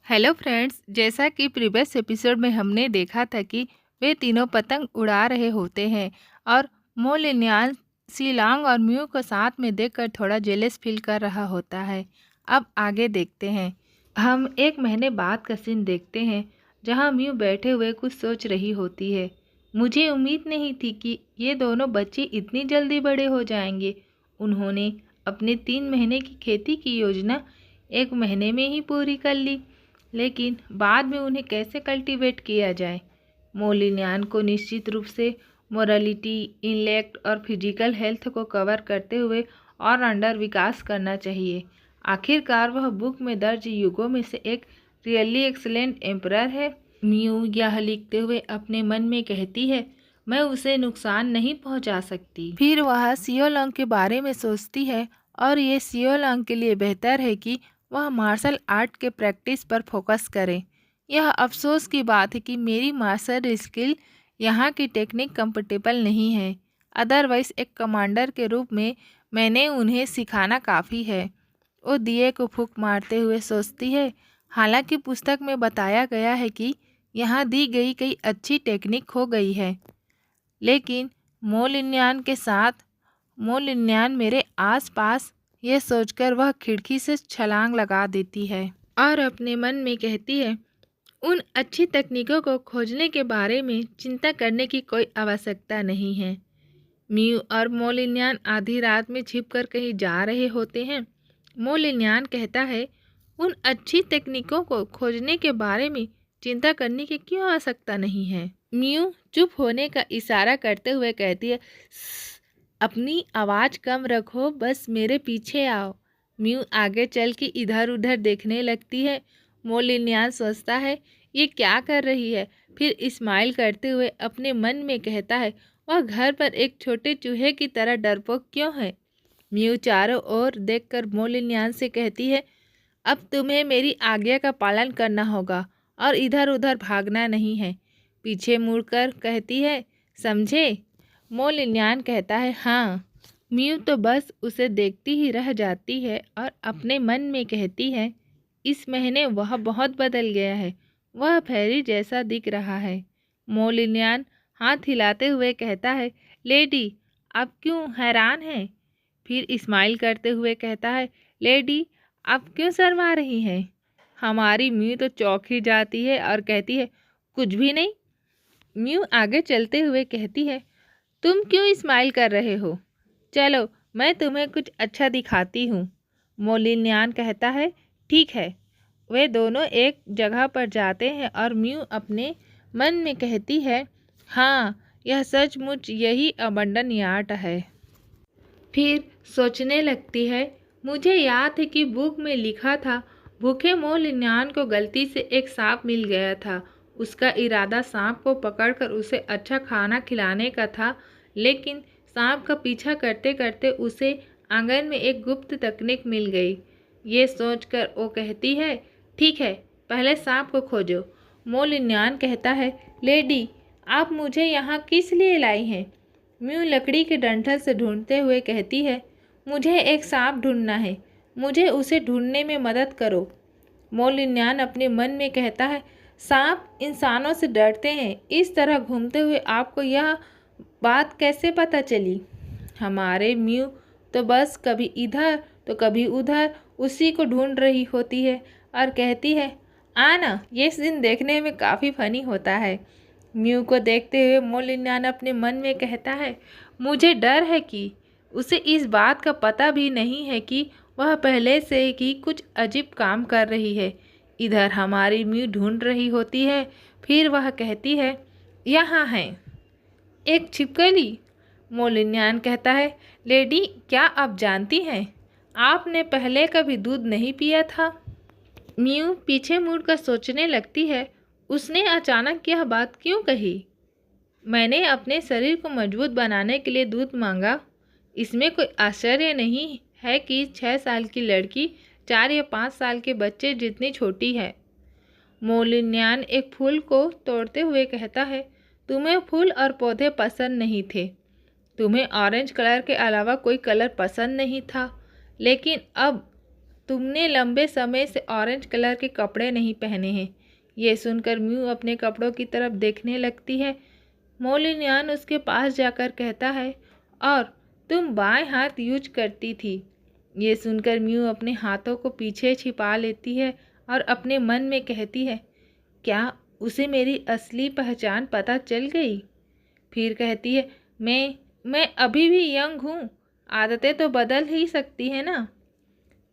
Hello friends, जैसा कि previous episode में हमने देखा था कि वे तीनों पतंग उड़ा रहे होते हैं और मोलिन्यान शिलांग और म्यू को साथ में देखकर थोड़ा जेलस फील कर रहा होता है। अब आगे देखते हैं। हम एक महीने बाद का सीन देखते हैं जहां म्यू बैठे हुए कुछ सोच रही होती है। मुझे उम्मीद नहीं थी कि ये दोनों बच्चे इतनी जल्दी बड़े हो जाएंगे। उन्होंने अपने 3 महीने की खेती की योजना 1 महीने में ही पूरी कर ली, लेकिन बाद में उन्हें कैसे कल्टीवेट किया जाए। मोलिन्यान को निश्चित रूप से मोरालिटी, इंटेलेक्ट और फिजिकल हेल्थ को कवर करते हुए और अंडर विकास करना चाहिए। आखिरकार वह बुक में दर्ज युगों में से एक रियली एक्सलेंट एम्परर है। म्यू यह लिखते हुए अपने मन में कहती है, मैं उसे नुकसान नहीं पहुंचा सकती। फिर वह सियोलोंग के बारे में सोचती है और ये सियोलोंग के लिए बेहतर है कि वह मार्शल आर्ट के प्रैक्टिस पर फोकस करें। यह अफसोस की बात है कि मेरी मार्शल स्किल यहाँ की टेक्निक कंफर्टेबल नहीं है। अदरवाइज एक कमांडर के रूप में मैंने उन्हें सिखाना काफ़ी है। वो दिए को फूंक मारते हुए सोचती है, हालांकि पुस्तक में बताया गया है कि यहाँ दी गई कई अच्छी टेक्निक हो गई है, लेकिन मोलिन्यान मेरे आसपास, ये सोचकर वह खिड़की से छलांग लगा देती है और अपने मन में कहती है, उन अच्छी तकनीकों को खोजने के बारे में चिंता करने की कोई आवश्यकता नहीं है। म्यू और मोलिन्यान आधी रात में छिपकर कहीं जा रहे होते हैं। मोलिन्यान कहता है, उन अच्छी तकनीकों को खोजने के बारे में चिंता करने की क्यों आवश्यकता नहीं है। म्यू चुप होने का इशारा करते हुए कहती है, अपनी आवाज़ कम रखो, बस मेरे पीछे आओ। म्यू आगे चल के इधर उधर देखने लगती है। मोलिन्यान सोचता है, ये क्या कर रही है, फिर स्माइल करते हुए अपने मन में कहता है, वह घर पर एक छोटे चूहे की तरह डरपोक क्यों है। म्यू चारों ओर देखकर मोलिन्यान से कहती है, अब तुम्हें मेरी आज्ञा का पालन करना होगा और इधर उधर भागना नहीं है। पीछे मुड़कर कहती है, समझे। मोलिन्यान कहता है, हाँ। म्यू तो बस उसे देखती ही रह जाती है और अपने मन में कहती है, इस महीने वह बहुत बदल गया है, वह फेरी जैसा दिख रहा है। मोलिन्यान हाथ हिलाते हुए कहता है, लेडी आप क्यों हैरान हैं। फिर स्माइल करते हुए कहता है, लेडी आप क्यों शर्मा रही हैं। हमारी म्यू तो चौंक ही जाती है और कहती है, कुछ भी नहीं। म्यू आगे चलते हुए कहती है, तुम क्यों स्माइल कर रहे हो, चलो मैं तुम्हें कुछ अच्छा दिखाती हूँ। मोलिन्यान कहता है, ठीक है। वे दोनों एक जगह पर जाते हैं और म्यू अपने मन में कहती है, हाँ यह सचमुच यही अबंडन यार्ड है। फिर सोचने लगती है, मुझे याद है कि बुक में लिखा था, भूखे मोलिन्यान को गलती से एक सांप मिल गया था। उसका इरादा सांप को पकड़कर उसे अच्छा खाना खिलाने का था, लेकिन सांप का पीछा करते करते उसे आंगन में एक गुप्त तकनीक मिल गई। ये सोचकर वो कहती है, ठीक है, पहले सांप को खोजो। मोलिन्यान कहता है, लेडी आप मुझे यहाँ किस लिए लाई हैं। म्यू लकड़ी के डंठल से ढूंढते हुए कहती है, मुझे एक सांप ढूंढना है, मुझे उसे ढूंढने में मदद करो। मोलिन्यान अपने मन में कहता है, सांप इंसानों से डरते हैं, इस तरह घूमते हुए आपको यह बात कैसे पता चली। हमारे म्यू तो बस कभी इधर तो कभी उधर उसी को ढूंढ रही होती है और कहती है, आना, ये सीन देखने में काफ़ी फनी होता है। म्यू को देखते हुए मोलिन्यान अपने मन में कहता है, मुझे डर है कि उसे इस बात का पता भी नहीं है कि वह पहले से ही कुछ अजीब काम कर रही है। इधर हमारी म्यू ढूंढ रही होती है, फिर वह कहती है, यहाँ है एक छिपकली। मोलिन्यान कहता है, लेडी क्या आप जानती हैं, आपने पहले कभी दूध नहीं पिया था। म्यू पीछे मुड़कर सोचने लगती है, उसने अचानक यह बात क्यों कही। मैंने अपने शरीर को मजबूत बनाने के लिए दूध मांगा। इसमें कोई आश्चर्य नहीं है कि 6 साल की लड़की 4 या 5 साल के बच्चे जितनी छोटी है। मोलिन्यान एक फूल को तोड़ते हुए कहता है, तुम्हें फूल और पौधे पसंद नहीं थे, तुम्हें ऑरेंज कलर के अलावा कोई कलर पसंद नहीं था, लेकिन अब तुमने लंबे समय से ऑरेंज कलर के कपड़े नहीं पहने हैं। ये सुनकर म्यू अपने कपड़ों की तरफ देखने लगती है। मोलिनियन उसके पास जाकर कहता है, और तुम बाएं हाथ यूज करती थी। ये सुनकर म्यू अपने हाथों को पीछे छिपा लेती है और अपने मन में कहती है, क्या उसे मेरी असली पहचान पता चल गई? फिर कहती है, मैं अभी भी यंग हूँ, आदतें तो बदल ही सकती है ना।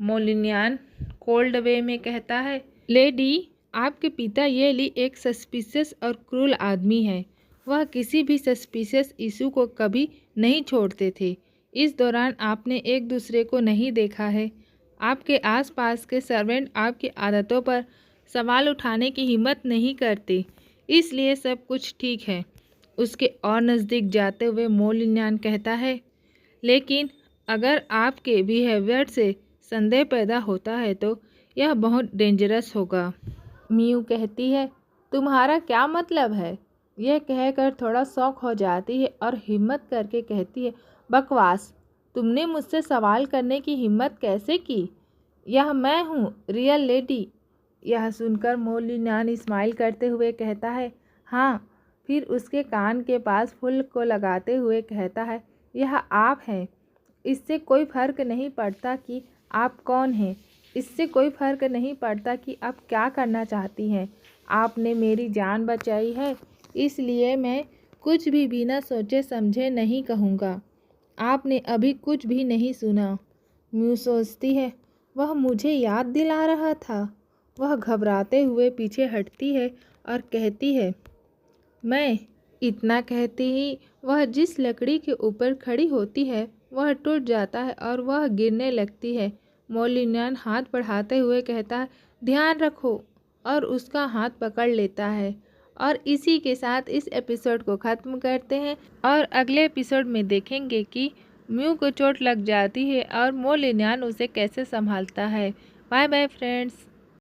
मोलिनियन कोल्ड वे में कहता है, लेडी, आपके पिता येली एक सस्पिशियस और क्रूर आदमी है। वह किसी भी सस्पिशियस इशू को कभी नहीं छोड़ते थे। इस दौरान आपने एक दूसरे को नहीं देखा है। आपके आसपास के सर्वेंट आपकी आदतों पर सवाल उठाने की हिम्मत नहीं करते, इसलिए सब कुछ ठीक है। उसके और नज़दीक जाते हुए मोलिनियन कहता है, लेकिन अगर आपके बिहेवियर से संदेह पैदा होता है तो यह बहुत डेंजरस होगा। म्यू कहती है, तुम्हारा क्या मतलब है? यह कहकर थोड़ा शॉक हो जाती है और हिम्मत करके कहती है, बकवास, तुमने मुझसे सवाल करने की हिम्मत कैसे की? यह मैं हूँ, रियल लेडी। यह सुनकर मोलिनियन स्माइल करते हुए कहता है, हाँ। फिर उसके कान के पास फूल को लगाते हुए कहता है, यह आप हैं। इससे कोई फर्क नहीं पड़ता कि आप कौन हैं। इससे कोई फर्क नहीं पड़ता कि आप क्या करना चाहती हैं। आपने मेरी जान बचाई है, इसलिए मैं कुछ भी बिना सोचे समझे नहीं कहूँगा। आपने अभी कुछ भी नहीं सुना। म्यू सोचती है, वह मुझे याद दिला रहा था। वह घबराते हुए पीछे हटती है और कहती है, मैं। इतना कहती ही वह जिस लकड़ी के ऊपर खड़ी होती है वह टूट जाता है और वह गिरने लगती है। मोलिनियन हाथ बढ़ाते हुए कहता है, ध्यान रखो, और उसका हाथ पकड़ लेता है। और इसी के साथ इस एपिसोड को ख़त्म करते हैं और अगले एपिसोड में देखेंगे कि म्यू को चोट लग जाती है और मोलिनियन उसे कैसे संभालता है। Bye bye friends.